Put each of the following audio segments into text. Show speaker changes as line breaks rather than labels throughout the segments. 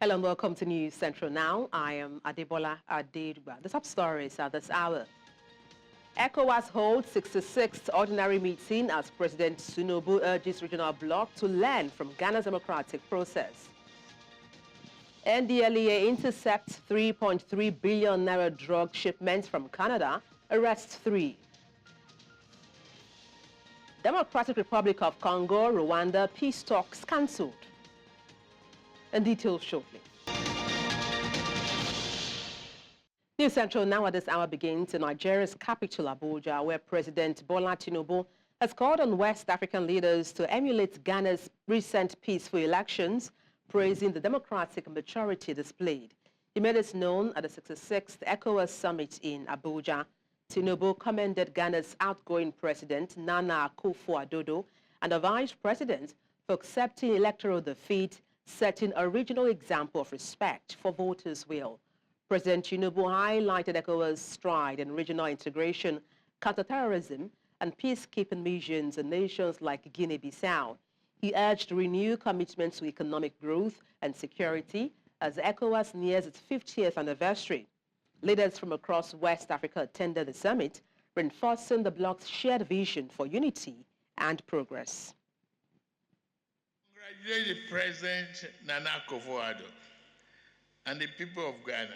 Hello and welcome to News Central Now. I am Bola Tinubu. The top stories at this hour. ECOWAS holds 66th ordinary meeting as President Tinubu urges regional bloc to learn from Ghana's democratic process. NDLEA intercepts 3.3 billion Naira drug shipments from Canada, arrests 3. Democratic Republic of Congo, Rwanda, peace talks cancelled. And details shortly. News Central Now at this hour begins in Nigeria's capital, Abuja, where President Bola Tinubu has called on West African leaders to emulate Ghana's recent peaceful elections, praising the democratic maturity displayed. He made this known at the 66th ECOWAS Summit in Abuja. Tinubu commended Ghana's outgoing president, Nana Akufo-Addo, and the vice president for accepting electoral defeat, setting a regional example of respect for voters' will. President Tinubu highlighted ECOWAS' stride in regional integration, counterterrorism, and peacekeeping missions in nations like Guinea-Bissau. He urged renewed commitment to economic growth and security as ECOWAS nears its 50th anniversary. Leaders from across West Africa attended the summit, reinforcing the bloc's shared vision for unity and progress.
Congratulate President Nana Akufo-Addo and the people of Ghana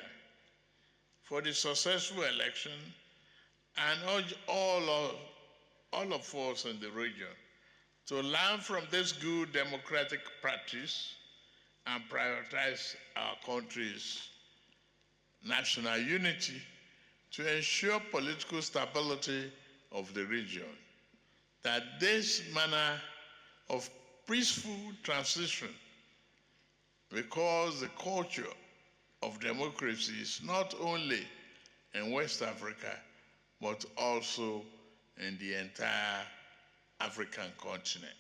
for the successful election and urge all of us in the region to learn from this good democratic practice and prioritize our country's national unity to ensure political stability of the region. That this manner of peaceful transition, because the culture of democracy is not only in West Africa, but also in the entire African continent.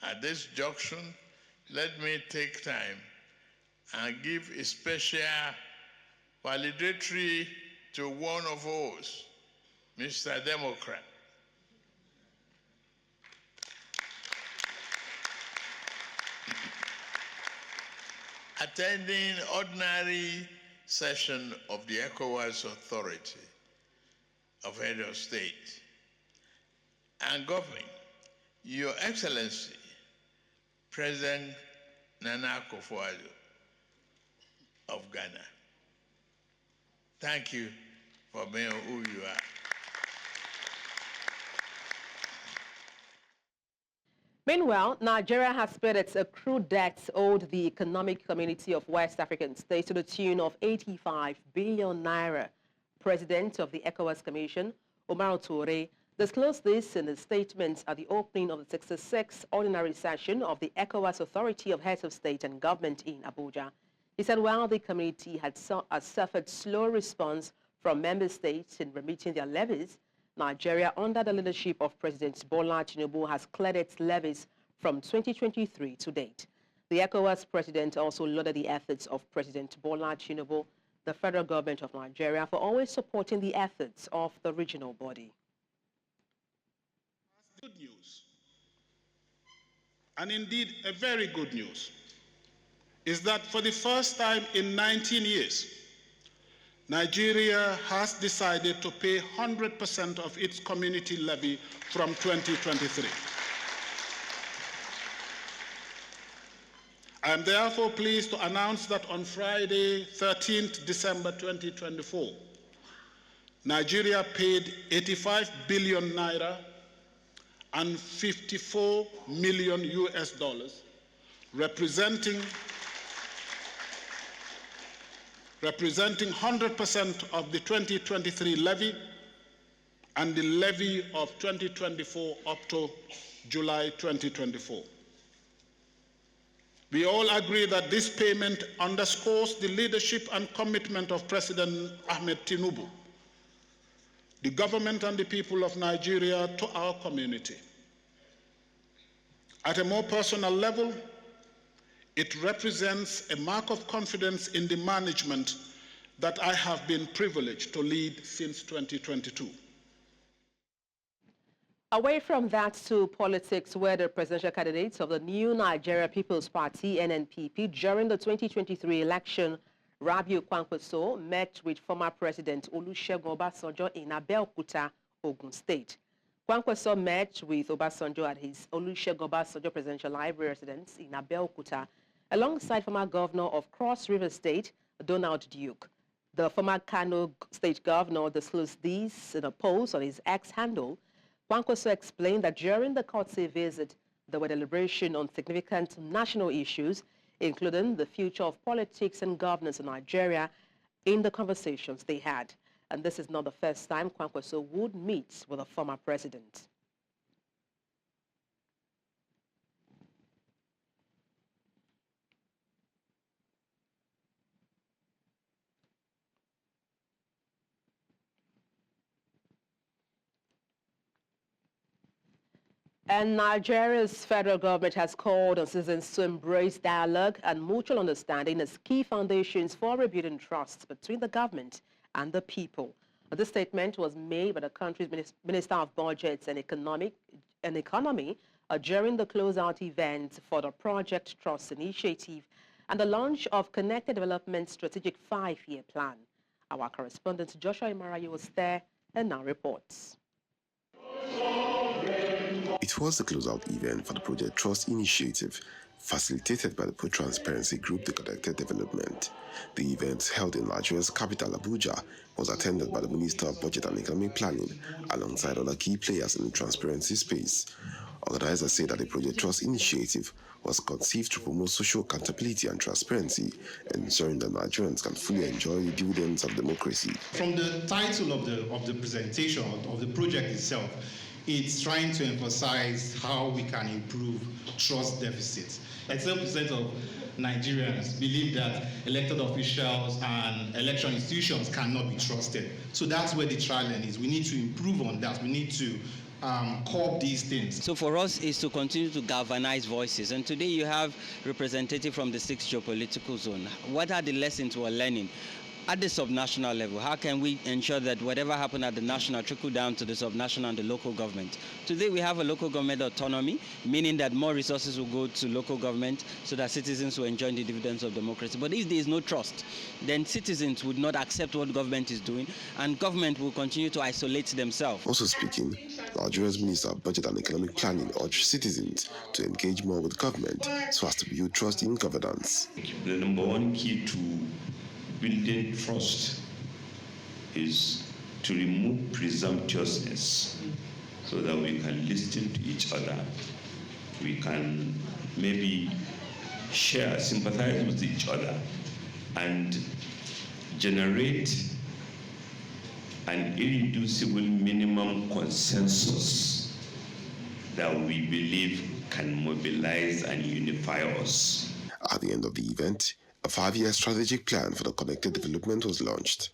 At this junction, let me take time and give a special validatory to one of us, Mr. Democrat. Attending ordinary session of the ECOWAS Authority of Head of State and Government, Your Excellency, President Nana Akufo-Addo of Ghana. Thank you for being who you are.
Meanwhile, Nigeria has paid its accrued debts owed the Economic Community of West African States to the tune of 85 billion naira. President of the ECOWAS Commission, Omar Toure, disclosed this in a statement at the opening of the 66th ordinary session of the ECOWAS Authority of Heads of State and Government in Abuja. He said while the community had suffered slow response from member states in remitting their levies, Nigeria, under the leadership of President Bola Tinubu, has cleared its levies from 2023 to date. The ECOWAS president also lauded the efforts of President Bola Tinubu, the federal government of Nigeria, for always supporting the efforts of the regional body.
Good news, and indeed a very good news, is that for the first time in 19 years, Nigeria has decided to pay 100% of its community levy from 2023. I am therefore pleased to announce that on Friday, 13th December 2024, Nigeria paid 85 billion naira and 54 million US dollars, representing 100% of the 2023 levy and the levy of 2024 up to July 2024. We all agree that this payment underscores the leadership and commitment of President Ahmed Tinubu, the government and the people of Nigeria to our community. At a more personal level, it represents a mark of confidence in the management that I have been privileged to lead since 2022.
Away from that to politics, where the presidential candidates of the new Nigeria People's Party, NNPP, during the 2023 election, Rabiu Kwankwaso met with former President Olusegun Obasanjo in Abeokuta, Ogun State. Kwankwaso met with Obasanjo at his Olusegun Obasanjo Presidential Library residence in Abeokuta, alongside former governor of Cross River State, Donald Duke. The former Kano State governor disclosed these in a post on his X handle. Kwankwaso explained that during the courtesy visit, there were deliberations on significant national issues, including the future of politics and governance in Nigeria, in the conversations they had. And this is not the first time Kwankwaso would meet with a former president. And Nigeria's federal government has called on citizens to embrace dialogue and mutual understanding as key foundations for rebuilding trust between the government and the people. This statement was made by the country's Minister of Budgets and Economy during the closeout event for the Project Trust Initiative and the launch of Connected Development Strategic 5-Year Plan. Our correspondent Joshua Imarayi was there and now reports.
It was the closeout event for the Project Trust Initiative, facilitated by the pro-transparency group The Connected Development. The event, held in Nigeria's capital Abuja, was attended by the Minister of Budget and Economic Planning, alongside other key players in the transparency space. Organizers say that the Project Trust Initiative was conceived to promote social accountability and transparency, ensuring that Nigerians can fully enjoy the dividends of democracy.
From the title of the presentation, of the project itself, it's trying to emphasize how we can improve trust deficits. 87% of Nigerians believe that elected officials and election institutions cannot be trusted. So that's where the challenge is. We need to improve on that. We need to curb these things.
So for us is to continue to galvanize voices. And today you have representatives from the 6th geopolitical zone. What are the lessons we're learning? At the subnational level, how can we ensure that whatever happened at the national trickle down to the subnational and the local government? Today we have a local government autonomy, meaning that more resources will go to local government so that citizens will enjoy the dividends of democracy. But if there is no trust, then citizens would not accept what government is doing, and government will continue to isolate themselves.
Also speaking, Nigeria's Minister of Budget and Economic Planning urged citizens to engage more with government so as to build trust in governance.
The number one key to building trust is to remove presumptuousness so that we can listen to each other. We can maybe share, sympathize with each other, and generate an irreducible minimum consensus that we believe can mobilize and unify us.
At the end of the event, a 5-year strategic plan for the connected development was launched.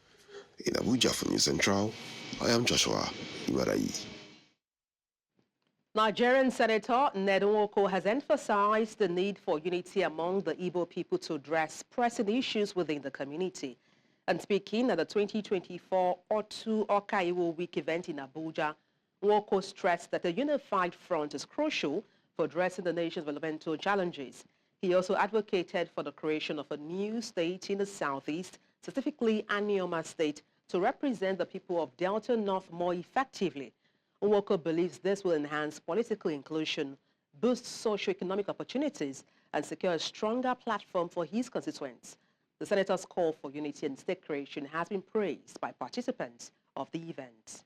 In Abuja for News Central, I am Joshua Imarayi.
Nigerian Senator Ned Nwoko has emphasized the need for unity among the Igbo people to address pressing issues within the community. And speaking at the 2024 Otu Okaiwo Week event in Abuja, Nwoko stressed that a unified front is crucial for addressing the nation's developmental challenges. He also advocated for the creation of a new state in the southeast, specifically Anioma State, to represent the people of Delta North more effectively. Nwoko believes this will enhance political inclusion, boost socio-economic opportunities, and secure a stronger platform for his constituents. The senator's call for unity and state creation has been praised by participants of the event.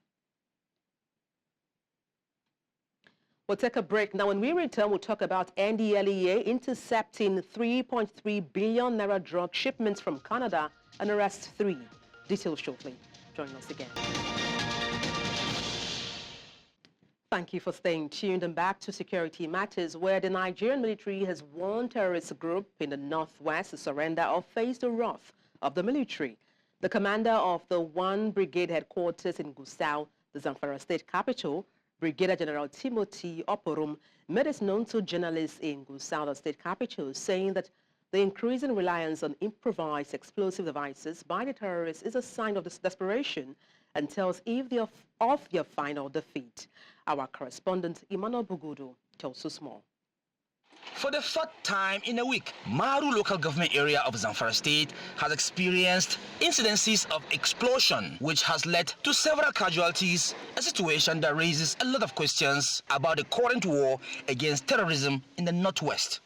We'll take a break. Now, when we return, we'll talk about NDLEA intercepting 3.3 billion Naira drug shipments from Canada and arrest 3. Details shortly. Join us again. Thank you for staying tuned, and back to security matters, where the Nigerian military has warned terrorist group in the northwest to surrender or face the wrath of the military. The commander of the 1 Brigade headquarters in Gusau, the Zamfara state capital, Brigadier General Timothy Oporum, made it known to journalists in Gusau, the state capital, saying that the increasing reliance on improvised explosive devices by the terrorists is a sign of this desperation and tells of their final defeat. Our correspondent, Emmanuel Bugudu, tells us more.
For the third time in a week, Maru local government area of Zamfara state has experienced incidences of explosion, which has led to several casualties, a situation that raises a lot of questions about the current war against terrorism in the northwest.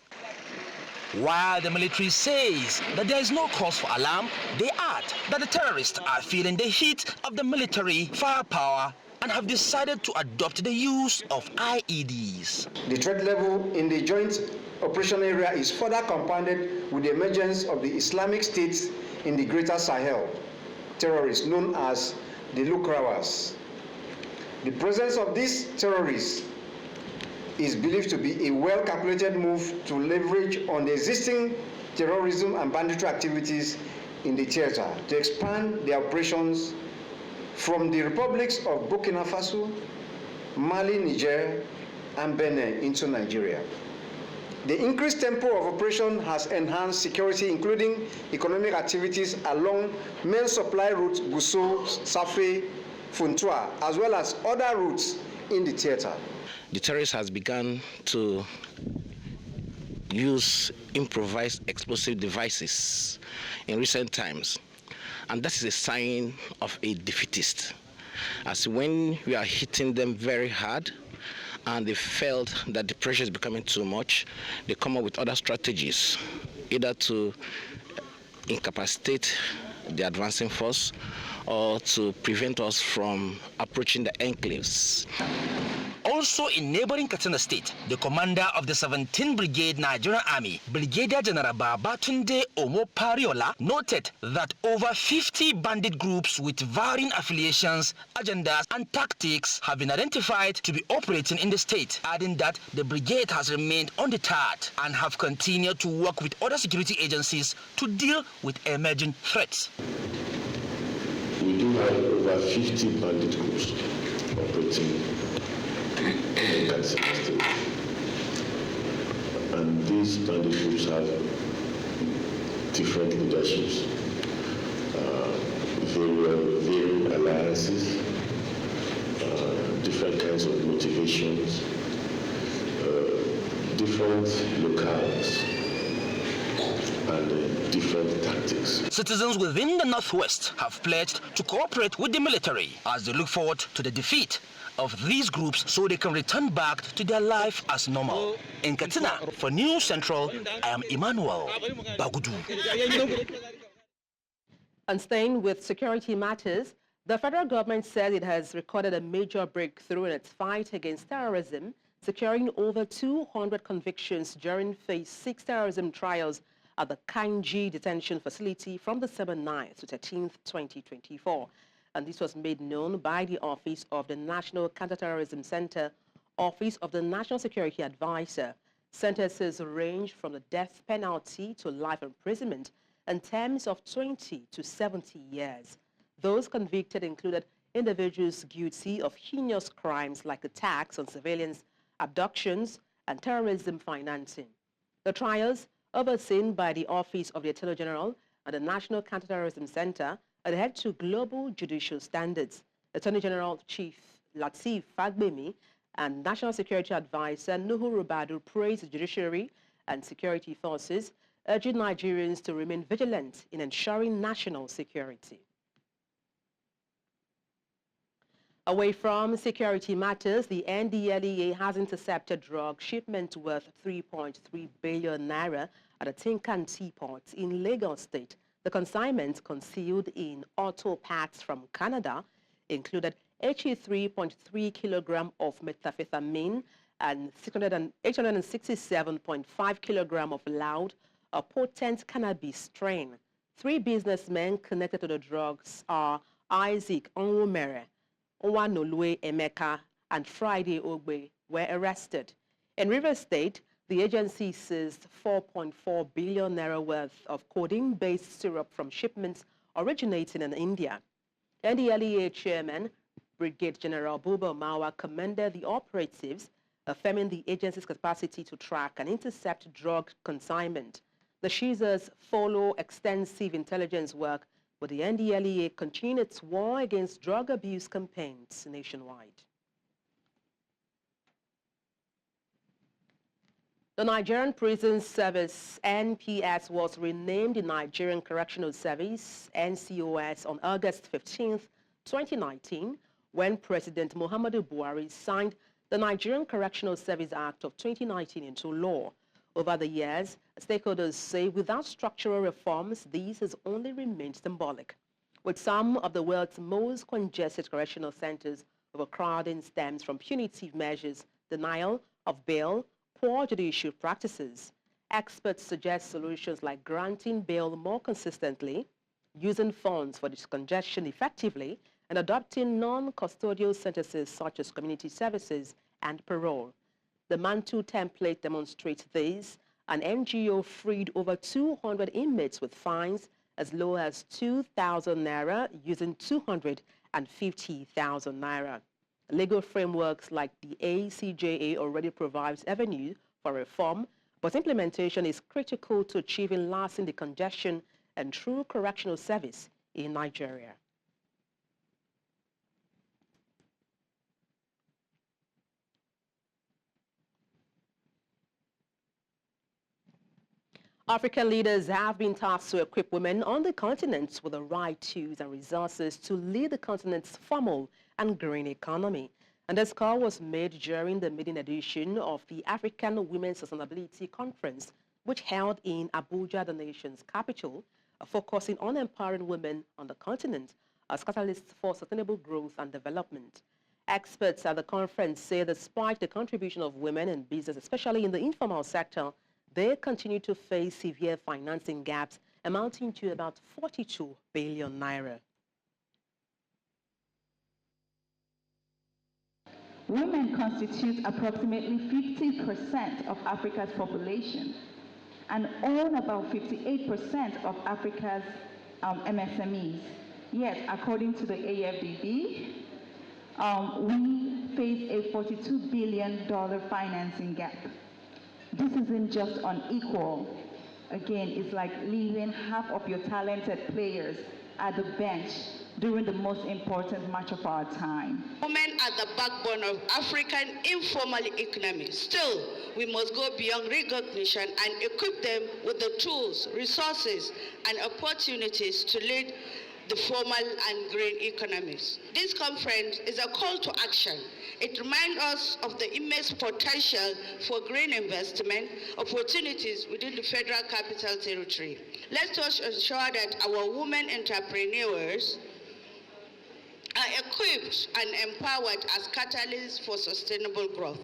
While the military says that there is no cause for alarm, they add that the terrorists are feeling the heat of the military firepower and have decided to adopt the use of IEDs.
The threat level in the joint operation area is further compounded with the emergence of the Islamic State in the Greater Sahel, terrorists known as the Lukrawas. The presence of these terrorists is believed to be a well-calculated move to leverage on the existing terrorism and banditry activities in the theater to expand their operations from the republics of Burkina Faso, Mali, Niger, and Benin into Nigeria. The increased tempo of operation has enhanced security, including economic activities along main supply routes Gusau, Safe, Funtua, as well as other routes in the theater.
The terrorists has begun to use improvised explosive devices in recent times. And that is a sign of a defeatist. As when we are hitting them very hard and they felt that the pressure is becoming too much, they come up with other strategies, either to incapacitate the advancing force or to prevent us from approaching the enclaves.
Also in neighboring Katsina State, the commander of the 17th Brigade Nigerian Army, Brigadier General Babatunde Omopariola, noted that over 50 bandit groups with varying affiliations, agendas and tactics have been identified to be operating in the state, adding that the brigade has remained undeterred and have continued to work with other security agencies to deal with emerging threats.
We do have over 50 bandit groups operating in Katsina State. And these bandit groups have different leaderships, varying alliances, different kinds of motivations, different locales, and different tactics.
Citizens within the Northwest have pledged to cooperate with the military as they look forward to the defeat of these groups so they can return back to their life as normal. In Katsina, for News Central, I am Emmanuel Bagudu.
And staying with security matters, the federal government says it has recorded a major breakthrough in its fight against terrorism, securing over 200 convictions during Phase 6 terrorism trials at the Kanji detention facility from December 9th to 13th, 2024. And this was made known by the Office of the National Counterterrorism Center, Office of the National Security Advisor. Sentences range from the death penalty to life imprisonment and terms of 20 to 70 years. Those convicted included individuals guilty of heinous crimes like attacks on civilians, abductions, and terrorism financing. The trials, overseen by the Office of the Attorney General and the National Counterterrorism Center, adhere to global judicial standards. Attorney General Chief Lateef Fagbemi and National Security Advisor Nuhu Rubadu praised the judiciary and security forces, urging Nigerians to remain vigilant in ensuring national security. Away from security matters, the NDLEA has intercepted drug shipments worth 3.3 billion naira at a Tinkan seaport in Lagos State. The consignment, concealed in auto packs from Canada, included 83.3 kilograms of methamphetamine and 867.5 kilograms of loud, a potent cannabis strain. 3 businessmen connected to the drugs are Isaac Onwumere, Nwanolue Emeka, and Friday Ogbe were arrested. In Rivers State, the agency seized 4.4 billion naira worth of codeine-based syrup from shipments originating in India. NDLEA Chairman Brigadier General Buba Mawa commended the operatives, affirming the agency's capacity to track and intercept drug consignment. The seizures follow extensive intelligence work with the NDLEA continuing its war against drug abuse campaigns nationwide. The Nigerian Prison Service, NPS, was renamed the Nigerian Correctional Service, NCOS, on August 15, 2019, when President Muhammadu Buhari signed the Nigerian Correctional Service Act of 2019 into law. Over the years, stakeholders say without structural reforms, these has only remained symbolic. With some of the world's most congested correctional centers, overcrowding stems from punitive measures, denial of bail, poor judicial practices. Experts suggest solutions like granting bail more consistently, using funds for discongestion effectively, and adopting non-custodial sentences such as community services and parole. The Mantu template demonstrates this. An NGO freed over 200 inmates with fines as low as 2,000 Naira using 250,000 Naira. Legal frameworks like the ACJA already provides avenues for reform, but implementation is critical to achieving lasting decongestion and true correctional service in Nigeria. African leaders have been tasked to equip women on the continent with the right tools and resources to lead the continent's formal and green economy. And this call was made during the maiden edition of the African Women's Sustainability Conference, which held in Abuja, the nation's capital, focusing on empowering women on the continent as catalysts for sustainable growth and development. Experts at the conference say despite the contribution of women in business, especially in the informal sector, they continue to face severe financing gaps amounting to about 42 billion Naira.
Women constitute approximately 50% of Africa's population and own about 58% of Africa's MSMEs. Yet, according to the AFDB, we face a $42 billion financing gap. This isn't just unequal. Again, it's like leaving half of your talented players at the bench during the most important match of our time.
Women are the backbone of African informal economy. Still, we must go beyond recognition and equip them with the tools, resources, and opportunities to lead the formal and green economies. This conference is a call to action. It reminds us of the immense potential for green investment opportunities within the Federal Capital Territory. Let us ensure that our women entrepreneurs are equipped and empowered as catalysts for sustainable growth.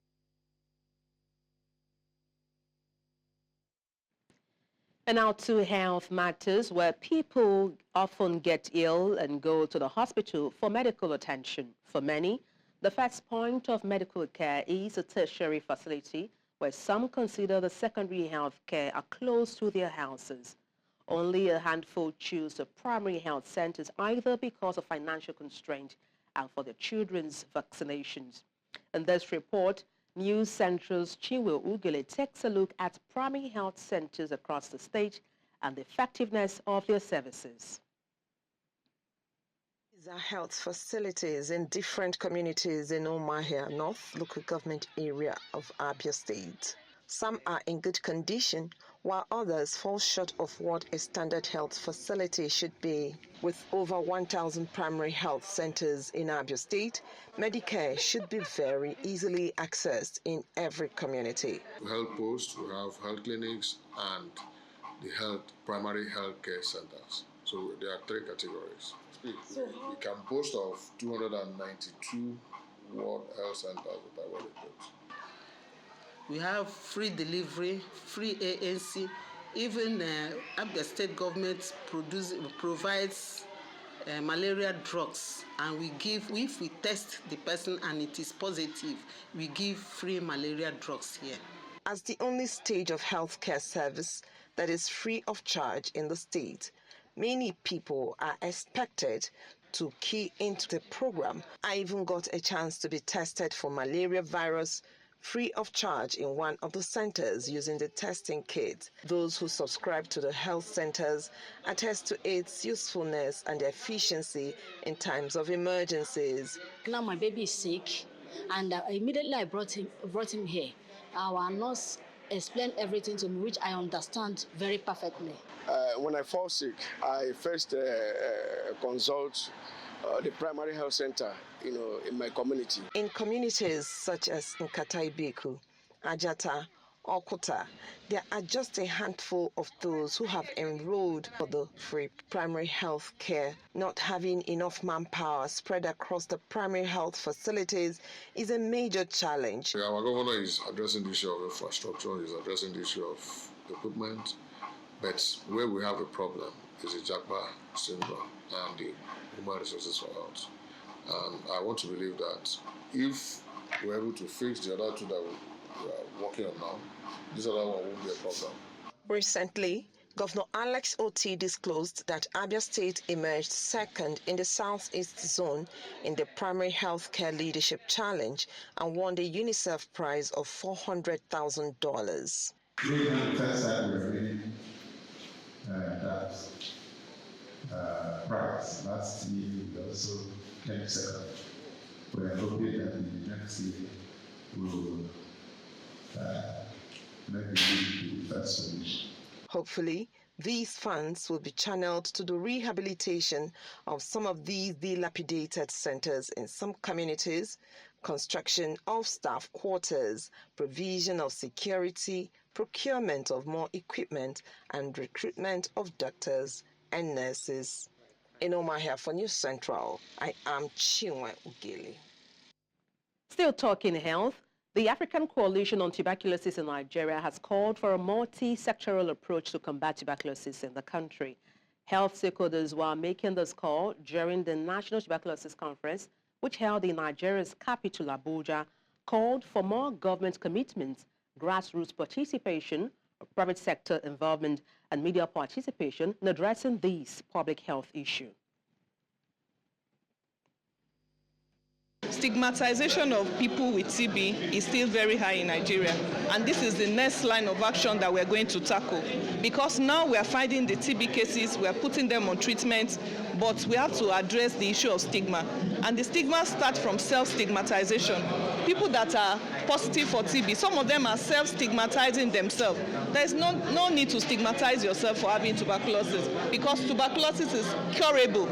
And now to health matters, where people often get ill and go to the hospital for medical attention. For many, the first point of medical care is a tertiary facility, where some consider the secondary health care are close to their houses. Only a handful choose the primary health centers, either because of financial constraint and for their children's vaccinations. In this report, News Central's Chinwe Ugele takes a look at primary health centers across the state and the effectiveness of their services.
These are health facilities in different communities in Umuahia North local government area of Abia State. Some are in good condition, while others fall short of what a standard health facility should be. With over 1,000 primary health centers in Abia State, Medicare should be very easily accessed in every community.
Health posts, we have health clinics and the primary health care centers. So there are three categories. We can boast of 292 World Health Centers that are well equipped.
We have free delivery, free ANC. Even Abia State government provides malaria drugs, and we give, if we test the person and it is positive, we give free malaria drugs here.
As the only stage of healthcare service that is free of charge in the state, many people are expected to key into the program. I even got a chance to be tested for malaria virus free of charge in one of the centers using the testing kit. Those who subscribe to the health centers attest to its usefulness and efficiency in times of emergencies.
Now my baby is sick, and immediately I brought him here. Our nurse explained everything to me, which I understand very perfectly.
When I fall sick, I first consult the primary health center, in my community.
In communities such as Nkataibeku, Ajata, Okuta, there are just a handful of those who have enrolled for the free primary health care. Not having enough manpower spread across the primary health facilities is a major challenge.
Our governor is addressing the issue of infrastructure, is addressing the issue of equipment, but where we have a problem is the Jakba, Simba, and the human resources for health. And I want to believe that if we're able to fix the other two that we are working on now, this other one won't be a problem.
Recently, Governor Alex Oti disclosed that Abia State emerged second in the Southeast Zone in the Primary Health Care Leadership Challenge and won the UNICEF prize of $400,000.
Prize. Last year we also came second. We are hoping that in the next year we will maybe the first solution.
Hopefully, these funds will be channeled to the rehabilitation of some of these dilapidated centers in some communities, construction of staff quarters, provision of security, procurement of more equipment, and recruitment of doctors and nurses. In Omahia for News Central, I am Chinwe Ugeli.
Still talking health, the African Coalition on Tuberculosis in Nigeria has called for a multi-sectoral approach to combat tuberculosis in the country. Health stakeholders were making this call during the National Tuberculosis Conference, which held in Nigeria's capital, Abuja, called for more government commitments, grassroots participation, private sector involvement, and media participation in addressing this public health issue.
Stigmatization of people with TB is still very high in Nigeria, and this is the next line of action that we're going to tackle, because now we are finding the TB cases, we are putting them on treatment, but we have to address the issue of stigma, and the stigma starts from self-stigmatization. People that are positive for TB, some of them are self-stigmatizing themselves. There is no need to stigmatize yourself for having tuberculosis, because tuberculosis is curable.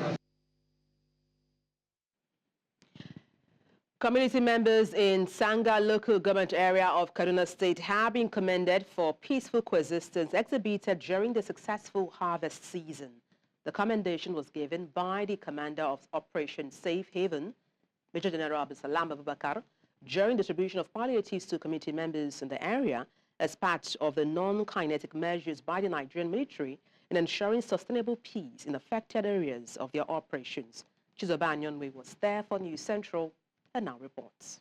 Community members in Sanga local government area of Kaduna State have been commended for peaceful coexistence exhibited during the successful harvest season. The commendation was given by the commander of Operation Safe Haven, Major General Abdulsalam Abubakar, during distribution of palliatives to community members in the area as part of the non-kinetic measures by the Nigerian military in ensuring sustainable peace in affected areas of their operations. Chizoba Anyonwe was there for News Central and now reports.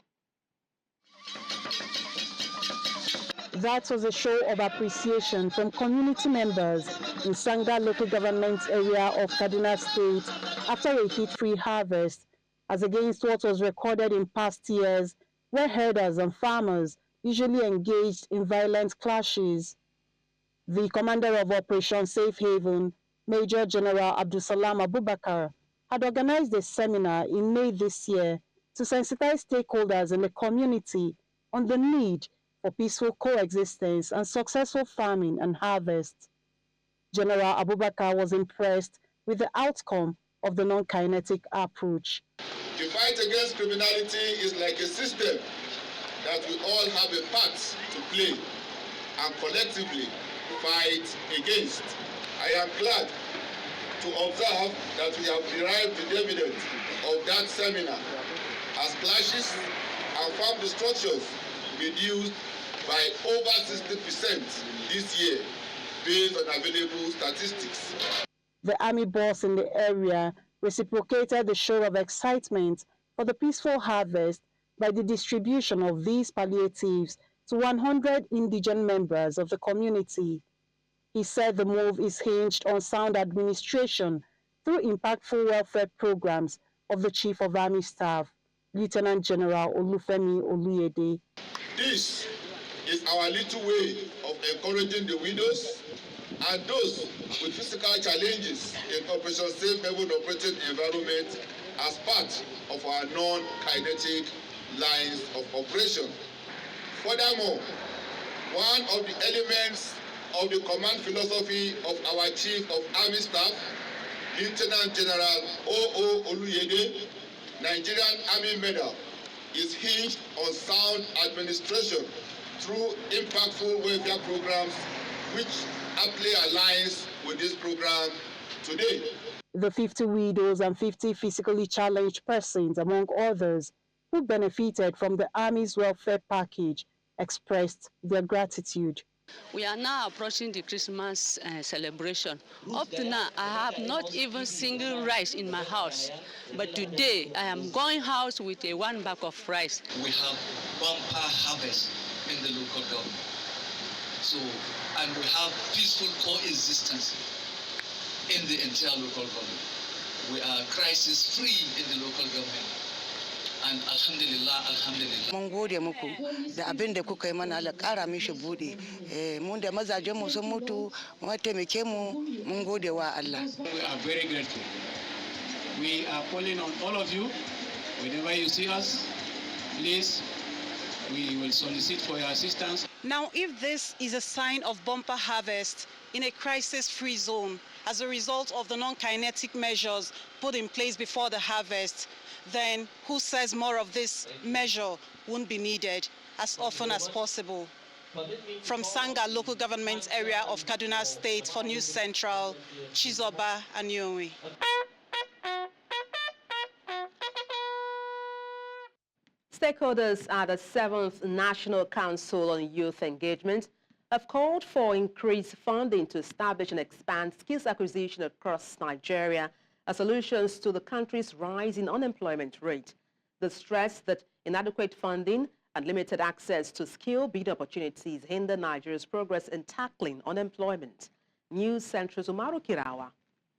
That was a show of appreciation from community members in Sanga local government area of Kaduna State after a heat-free harvest, as against what was recorded in past years, where herders and farmers usually engaged in violent clashes. The commander of Operation Safe Haven, Major General Abdulsalam Abubakar, had organized a seminar in May this year to sensitize stakeholders in the community on the need for peaceful coexistence and successful farming and harvest. General Abubakar was impressed with the outcome of the non-kinetic approach.
The fight against criminality is like a system that we all have a part to play and collectively fight against. I am glad to observe that we have derived the dividend of that seminar, as clashes and farm destructions reduced by over 60% this year, based on available statistics.
The army boss in the area reciprocated the show of excitement for the peaceful harvest by the distribution of these palliatives to 100 indigent members of the community. He said the move is hinged on sound administration through impactful welfare programs of the Chief of Army Staff, Lieutenant General Olufemi Oluyede.
This is our little way of encouraging the widows and those with physical challenges in Operation Safe Haven operating environment as part of our non-kinetic lines of operation. Furthermore, one of the elements of the command philosophy of our Chief of Army Staff, Lieutenant General O.O. Oluyede, Nigerian Army Medal, is hinged on sound administration through impactful welfare programs, which aptly aligns with this program today.
The 50 widows and 50 physically challenged persons, among others, who benefited from the Army's welfare package, expressed their gratitude.
We are now approaching the Christmas celebration. Up to now, I have not even single rice in my house. But today, I am going house with a 1 bag of rice.
We have bumper harvest in the local government. So, and we have peaceful coexistence in the entire local government. We are crisis-free in the local government. And alhamdulillah, alhamdulillah.
Mun gode muku da abin da kuka yi mana Allah ƙara mishi bude. Mun da mazajen mu sun mutu, mu taimake mu, mun gode wa Allah.
We are very grateful. We are calling on all of you, whenever you see us, please, we will solicit for your assistance.
Now, if this is a sign of bumper harvest in a crisis-free zone as a result of the non-kinetic measures put in place before the harvest, then who says more of this measure won't be needed as often as possible? From Sanga local government area of Kaduna State for News Central, Chizoba Anyomi.
Stakeholders at the 7th National Council on Youth Engagement have called for increased funding to establish and expand skills acquisition across Nigeria as solutions to the country's rising unemployment rate. They stress that inadequate funding and limited access to skill-building opportunities hinder Nigeria's progress in tackling unemployment. News Central's Umaru Kirawa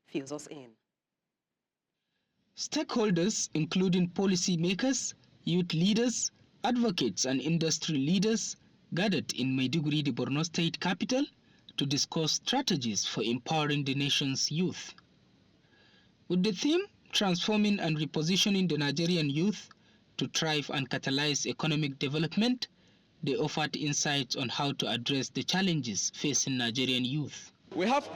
fills us in.
Stakeholders, including policymakers, youth leaders, advocates and industry leaders, gathered in Maiduguri, the Borno State capital, to discuss strategies for empowering the nation's youth. With the theme, transforming and repositioning the Nigerian youth to thrive and catalyze economic development, they offered insights on how to address the challenges facing Nigerian youth.
We have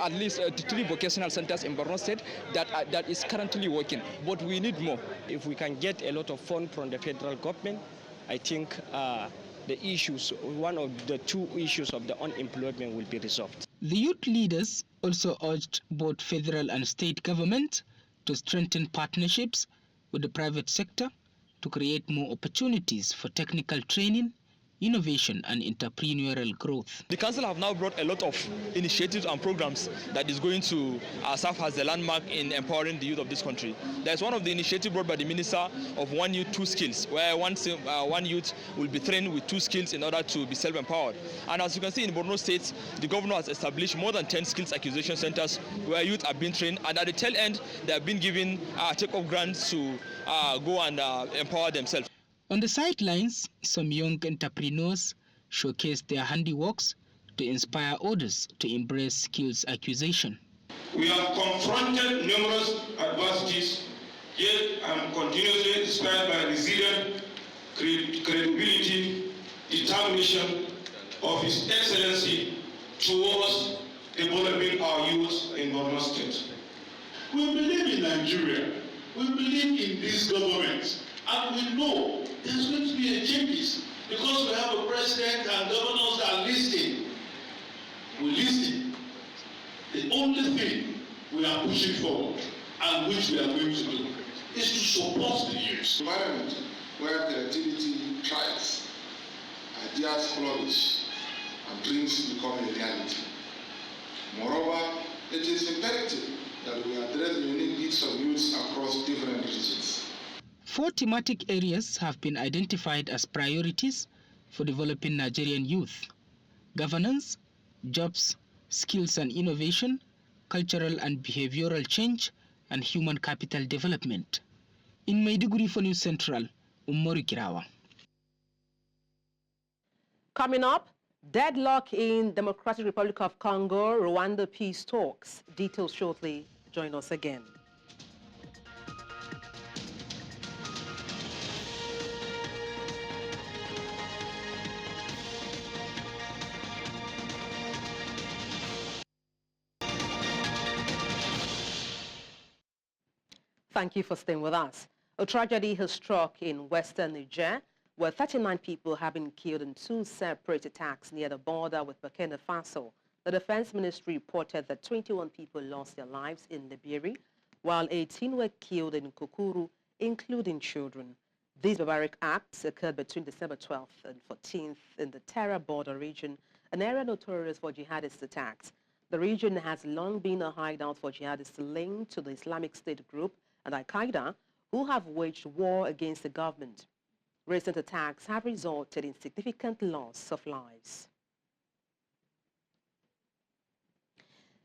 at least three vocational centers in Borno State that is currently working, but we need more. If we can get a lot of funds from the federal government, I think one of the two issues of the unemployment will be resolved.
The youth leaders also urged both federal and state governments to strengthen partnerships with the private sector to create more opportunities for technical training, innovation and entrepreneurial growth.
The council have now brought a lot of initiatives and programs that is going to serve as a landmark in empowering the youth of this country. There's one of the initiatives brought by the Minister of One Youth, Two Skills, where one youth will be trained with 2 skills in order to be self-empowered. And as you can see in Borno State, the governor has established more than 10 skills acquisition centers where youth are being trained, and at the tail end, they have been given take-off grants to go and empower themselves.
On the sidelines, some young entrepreneurs showcased their handiworks to inspire others to embrace skills acquisition.
We have confronted numerous adversities, yet I am continuously inspired by resilient credibility, determination of His Excellency towards developing our youth in Borno State.
We believe in Nigeria. We believe in this government. And we know there's going to be a changes because we have a president and governors that are listening. We listen. The only thing we are pushing forward and which we are going to do is to support the youth.
Environment where creativity thrives, ideas flourish, and dreams become a reality. Moreover, it is imperative that we address the unique needs of youths across different regions.
4 thematic areas have been identified as priorities for developing Nigerian youth: governance, jobs, skills and innovation, cultural and behavioral change, and human capital development. In Maiduguri for News Central, Umaru Kirawa.
Coming up, deadlock in Democratic Republic of Congo, Rwanda peace talks. Details shortly. Join us again. Thank you for staying with us. A tragedy has struck in western Niger, where 39 people have been killed in two separate attacks near the border with Burkina Faso. The Defense Ministry reported that 21 people lost their lives in Liberi, while 18 were killed in Kukuru, including children. These barbaric acts occurred between December 12th and 14th in the Terra border region, an area notorious for jihadist attacks. The region has long been a hideout for jihadists linked to the Islamic State group and Al-Qaeda, who have waged war against the government. Recent attacks have resulted in significant loss of lives.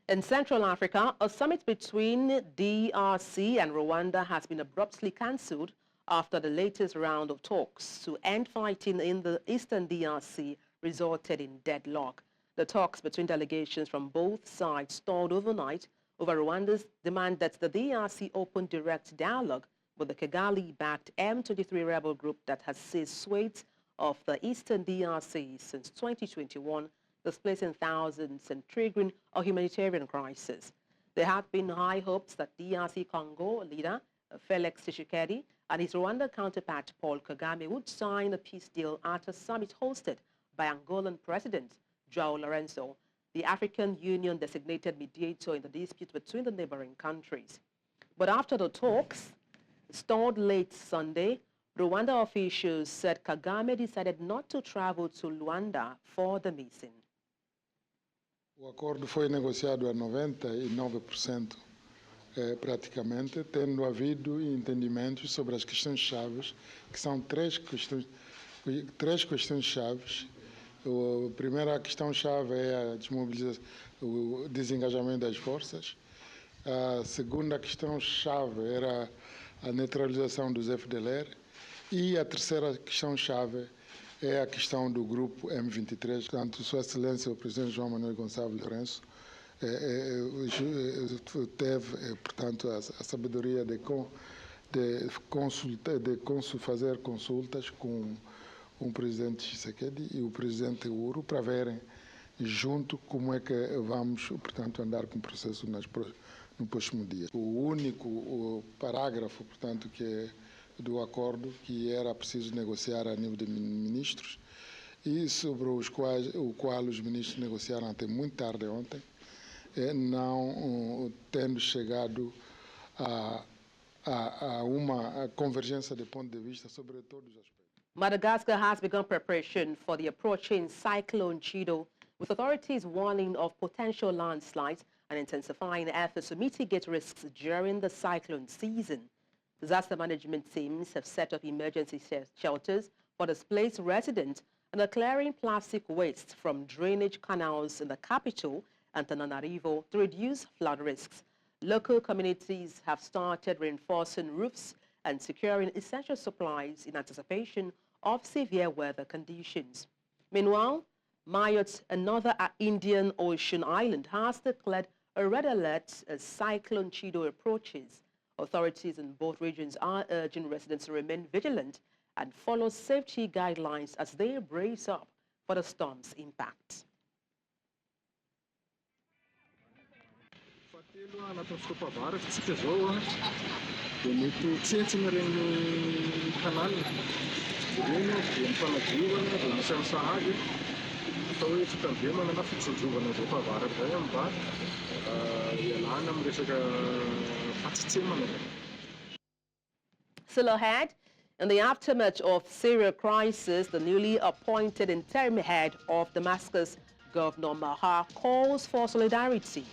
In Central Africa, a summit between DRC and Rwanda has been abruptly cancelled after the latest round of talks to end fighting in the eastern DRC resulted in deadlock. The talks between delegations from both sides stalled overnight over Rwanda's demand that the DRC open direct dialogue with the Kigali-backed M23 rebel group that has seized sway of the eastern DRC since 2021, displacing thousands and triggering a humanitarian crisis. There have been high hopes that DRC Congo leader Felix Tshisekedi and his Rwanda counterpart Paul Kagame would sign a peace deal at a summit hosted by Angolan President João Lourenço, the African Union designated mediator in the dispute between the neighboring countries. But after the talks stalled late Sunday, Rwanda officials said Kagame decided not to travel to Luanda for the meeting.
O acordo foi negociado a 99%, praticamente, tendo havido entendimentos sobre as questões-chave, que são três questões-chave. A primeira questão-chave é a desmobilização, o desengajamento das forças. A segunda questão-chave era a neutralização dos FDLR. E a terceira questão-chave é a questão do grupo M23. Portanto, Sua Excelência, o Presidente João Manuel Gonçalves Lourenço, teve, portanto, a sabedoria de fazer consultas com o Presidente Tshisekedi e o Presidente Uhuru para verem junto como é que vamos, portanto, andar com o processo no próximo dia. O único parágrafo, portanto, que é do acordo, que era preciso negociar a nível de ministros, e sobre o qual os ministros negociaram até muito tarde ontem, não tendo chegado a uma convergência de ponto de vista sobre todos os aspectos.
Madagascar has begun preparation for the approaching cyclone Chido, with authorities warning of potential landslides and intensifying efforts to mitigate risks during the cyclone season. Disaster management teams have set up emergency shelters for displaced residents and are clearing plastic waste from drainage canals in the capital, Antananarivo, to reduce flood risks. Local communities have started reinforcing roofs and securing essential supplies in anticipation of severe weather conditions. Meanwhile, Mayotte, another Indian Ocean island, has declared a red alert as Cyclone Chido approaches. Authorities in both regions are urging residents to remain vigilant and follow safety guidelines as they brace up for the storm's impact. Still ahead, in the aftermath of Syria crisis, the newly appointed interim head of Damascus, Governor Maha, calls for solidarity.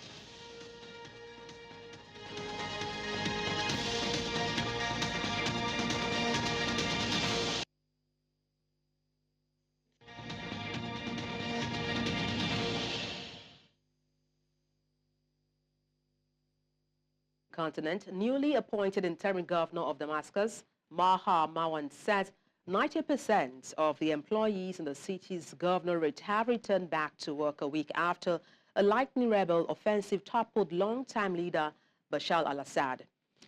Continent, newly appointed interim governor of Damascus, Maha Mawan, says 90% of the employees in the city's governorate have returned back to work a week after a lightning rebel offensive toppled longtime leader Bashar al-Assad.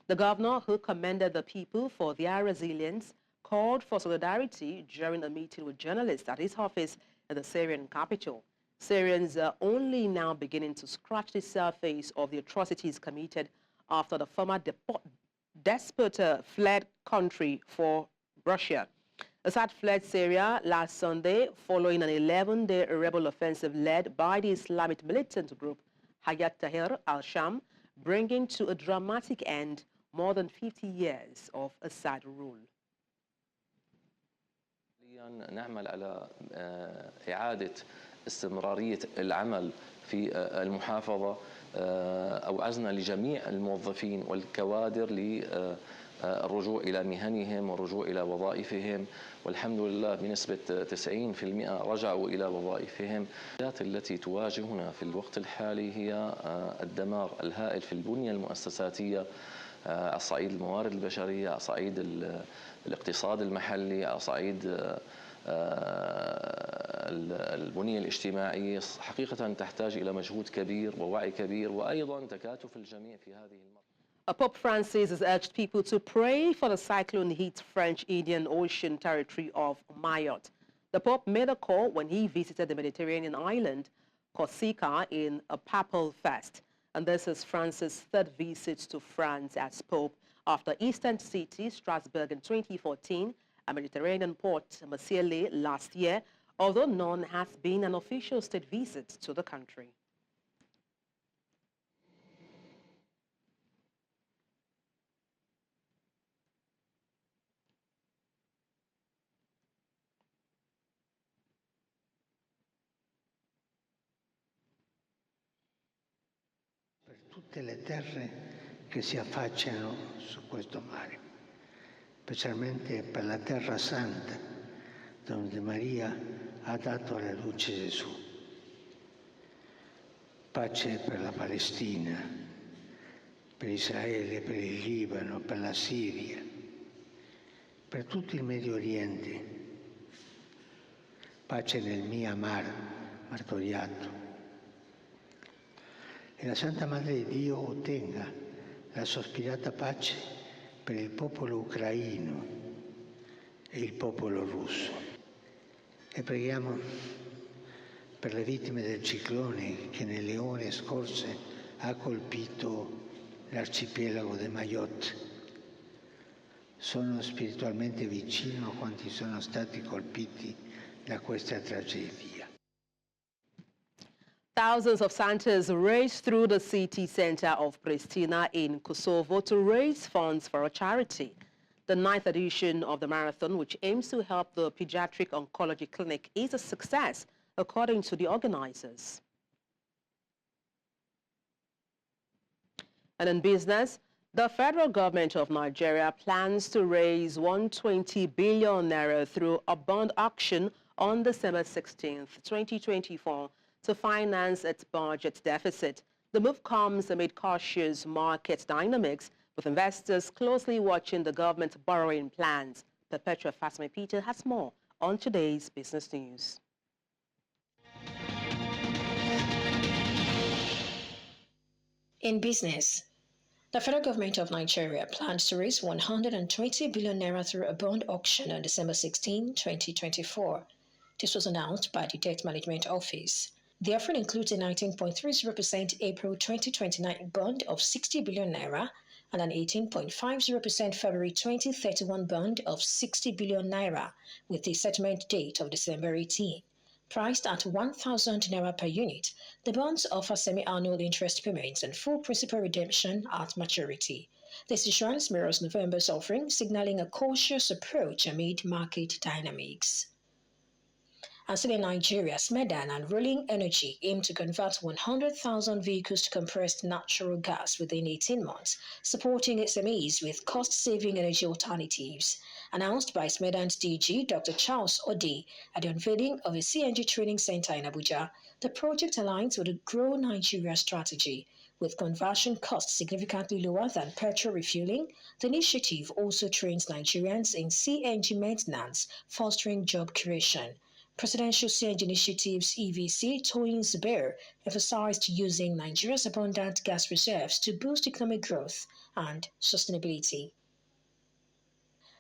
The governor, who commended the people for their resilience, called for solidarity during a meeting with journalists at his office in the Syrian capital. Syrians are only now beginning to scratch the surface of the atrocities committed after the former despot fled country for Russia. Assad fled Syria last Sunday following an 11-day rebel offensive led by the Islamic militant group Hayat Tahrir al-Sham, bringing to a dramatic end more than 50 years of Assad rule.
نعمل على إعادة استمرارية العمل في المحافظة. أوعزنا لجميع الموظفين والكوادر للرجوع إلى مهنهم والرجوع إلى وظائفهم، والحمد لله بنسبة 90% رجعوا إلى وظائفهم. التي تواجهنا في الوقت الحالي هي الدمار الهائل في البنية المؤسساتية على صعيد الموارد البشرية، على صعيد الاقتصاد المحلي، على صعيد البنية الاجتماعية. حقيقة تحتاج إلى مجهود كبير ووعي كبير وأيضا تكاتف الجميع في هذه المرحلة.
Pope Francis has urged people to pray for the cyclone-hit French Indian Ocean territory of Mayotte. The Pope made a call when he visited the Mediterranean island, Corsica, in a papal fast. And this is Francis' third visit to France as Pope after Eastern City, Strasbourg in 2014, and Mediterranean port, Marseille, last year, although none has been an official state visit to the country.
Tutte le terre che si affacciano su questo mare, specialmente per la Terra Santa, dove Maria ha dato alla luce Gesù. Pace per la Palestina, per Israele, per il Libano, per la Siria, per tutto il Medio Oriente. Pace nel Myanmar martoriato. E la Santa Madre di Dio ottenga la sospirata pace per il popolo ucraino e il popolo russo. E preghiamo per le vittime del ciclone che nelle ore scorse ha colpito l'arcipelago di Mayotte. Sono spiritualmente vicino a quanti sono stati colpiti da questa tragedia.
Thousands of Santas raced through the city center of Pristina in Kosovo to raise funds for a charity. The 9th edition of the marathon, which aims to help the pediatric oncology clinic, is a success, according to the organizers. And in business, the federal government of Nigeria plans to raise 120 billion naira through a bond auction on December 16th, 2024, to finance its budget deficit. The move comes amid cautious market dynamics, with investors closely watching the government's borrowing plans. Perpetua Fatima Peter has more on today's business news.
In business, the federal government of Nigeria plans to raise 120 billion naira through a bond auction on December 16, 2024. This was announced by the Debt Management Office. The offering includes a 19.30% April 2029 bond of 60 billion naira and an 18.50% February 2031 bond of 60 billion naira, with the settlement date of December 18. Priced at 1,000 naira per unit, the bonds offer semi-annual interest payments and full principal redemption at maturity. This issuance mirrors November's offering, signaling a cautious approach amid market dynamics. And still in Nigeria, Smedan and Rolling Energy aim to convert 100,000 vehicles to compressed natural gas within 18 months, supporting SMEs with cost-saving energy alternatives. announced by Smedant's DG, Dr. Charles Ode, at the unveiling of a CNG training center in Abuja. The project aligns with the Grow Nigeria strategy. With conversion costs significantly lower than petrol refueling, the initiative also trains Nigerians in CNG maintenance, fostering job creation. Presidential CNG Initiative's EVC, Toyin Zubair, emphasized using Nigeria's abundant gas reserves to boost economic growth and sustainability.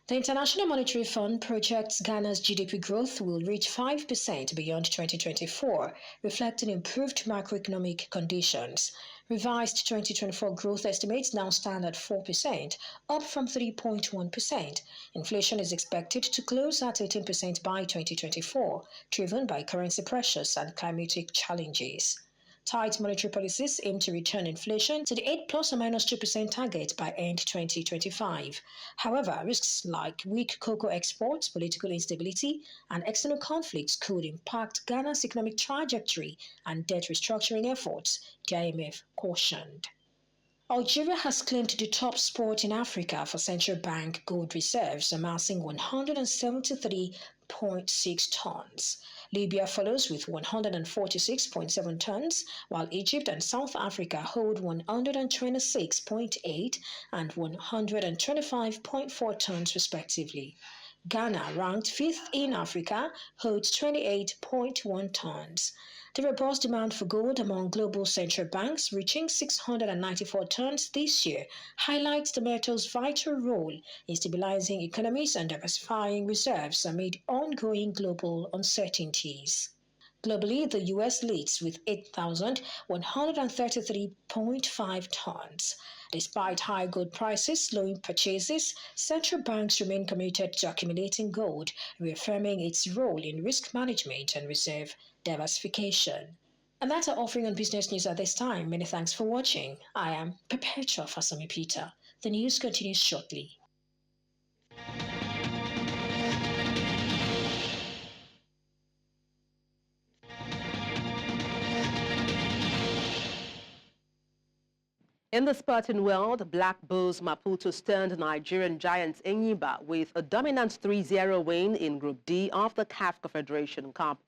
The International Monetary Fund projects Ghana's GDP growth will reach 5% beyond 2024, reflecting improved macroeconomic conditions. Revised 2024 growth estimates now stand at 4%, up from 3.1%. Inflation is expected to close at 18% by 2024, driven by currency pressures and climatic challenges. Tight monetary policies aim to return inflation to the 8 ± 2% target by end 2025. However, risks like weak cocoa exports, political instability, and external conflicts could impact Ghana's economic trajectory and debt restructuring efforts, the IMF cautioned. Algeria has claimed the top spot in Africa for central bank gold reserves, amassing 173.6 tons. Libya follows with 146.7 tons, while Egypt and South Africa hold 126.8 and 125.4 tons respectively. Ghana, ranked 5th in Africa, holds 28.1 tons. The robust demand for gold among global central banks, reaching 694 tons this year, highlights the metal's vital role in stabilizing economies and diversifying reserves amid ongoing global uncertainties. Globally, the U.S. leads with 8,133.5 tons. Despite high gold prices slowing purchases, central banks remain committed to accumulating gold, reaffirming its role in risk management and reserve diversification. And that's our offering on business news at this time. Many thanks for watching. I am Perpetua Fasami Peter. The news continues shortly.
In the sporting world, Black Bulls Maputo stunned Nigerian giants Enyimba with a dominant 3-0 win in Group D of the CAF Confederation Cup.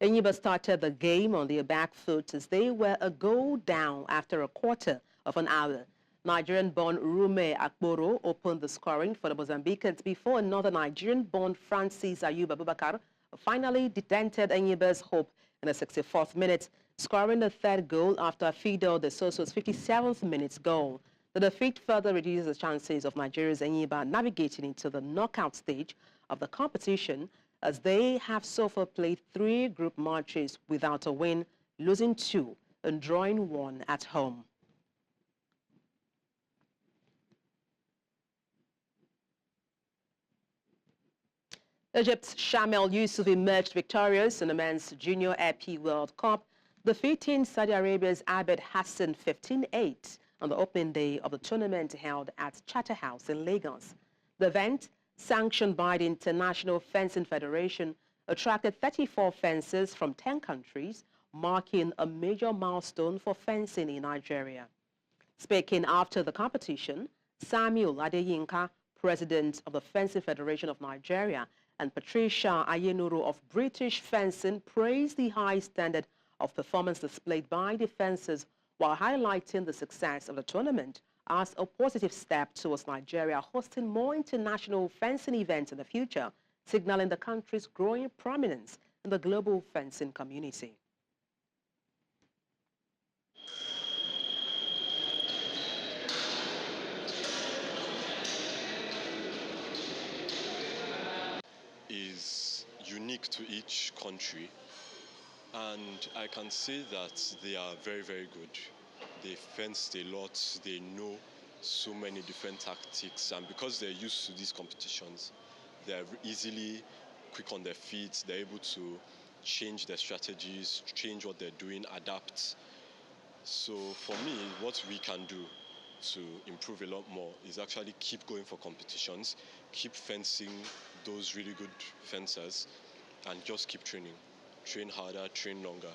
Enyimba started the game on their back foot as they were a goal down after a quarter of an hour. Nigerian-born Rume Akporo opened the scoring for the Mozambicans before another Nigerian-born Francis Ayub Abubakar finally dented Enyimba's hope in the 64th minute, scoring the third goal after Fidel de Soso's 57th minute goal. The defeat further reduces the chances of Nigeria's Enyimba navigating into the knockout stage of the competition, as they have so far played 3 group matches without a win, losing 2 and drawing 1 at home. Egypt's Shamel Yusuf emerged victorious in the men's Junior AP World Cup, defeating Saudi Arabia's Abed Hassan 15-8 on the opening day of the tournament held at Charterhouse in Lagos. The event, sanctioned by the International Fencing Federation, attracted 34 fencers from 10 countries, marking a major milestone for fencing in Nigeria. Speaking after the competition, Samuel Adeyinka, president of the Fencing Federation of Nigeria, and Patricia Ayenuru of British Fencing praised the high standard of performance displayed by the fencers while highlighting the success of the tournament as a positive step towards Nigeria hosting more international fencing events in the future, signaling the country's growing prominence in the global fencing community.
Is unique to each country, and I can say that they are very, very good. They fenced a lot, they know so many different tactics, and because they're used to these competitions, they're easily quick on their feet, they're able to change their strategies, change what they're doing, adapt. So for me, what we can do to improve a lot more is actually keep going for competitions, keep fencing those really good fencers, and just keep training. Train harder, train longer.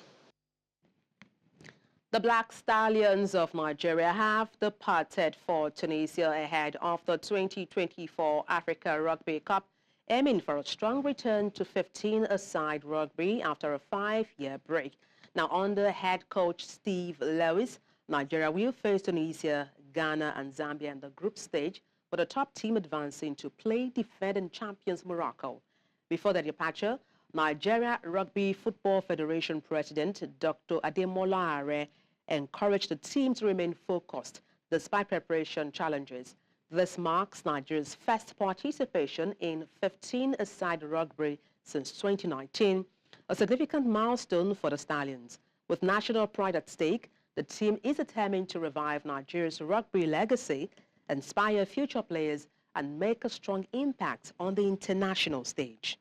The Black Stallions of Nigeria have departed for Tunisia ahead of the 2024 Africa Rugby Cup aiming for a strong return to 15-a-side rugby after a 5-year break. Now, under head coach Steve Lewis, Nigeria will face Tunisia, Ghana and Zambia in the group stage, with the top team advancing to play defending champions Morocco. Before their departure, Nigeria Rugby Football Federation President Dr. Ademola Are encouraged the team to remain focused despite preparation challenges. This marks Nigeria's first participation in 15-a-side rugby since 2019, a significant milestone for the Stallions. With national pride at stake, the team is determined to revive Nigeria's rugby legacy, inspire future players, and make a strong impact on the international stage.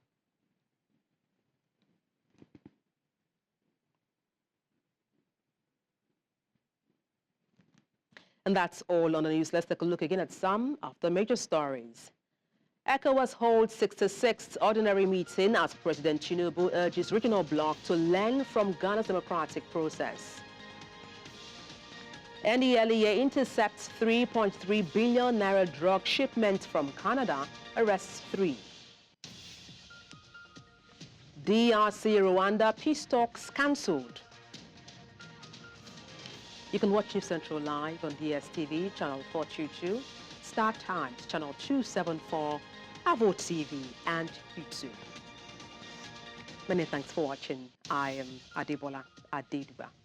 And that's all on the news. Let's take a look again at some of the major stories. ECOWAS holds 66th ordinary meeting as President Tinubu urges regional bloc to learn from Ghana's democratic process. NDLEA intercepts 3.3 billion Naira drug shipment from Canada, arrests 3. DRC Rwanda peace talks cancelled. You can watch News Central live on DSTV, channel 422, Star Times, channel 274, Avo TV, and YouTube. Many thanks for watching. I am Bola Tinubu.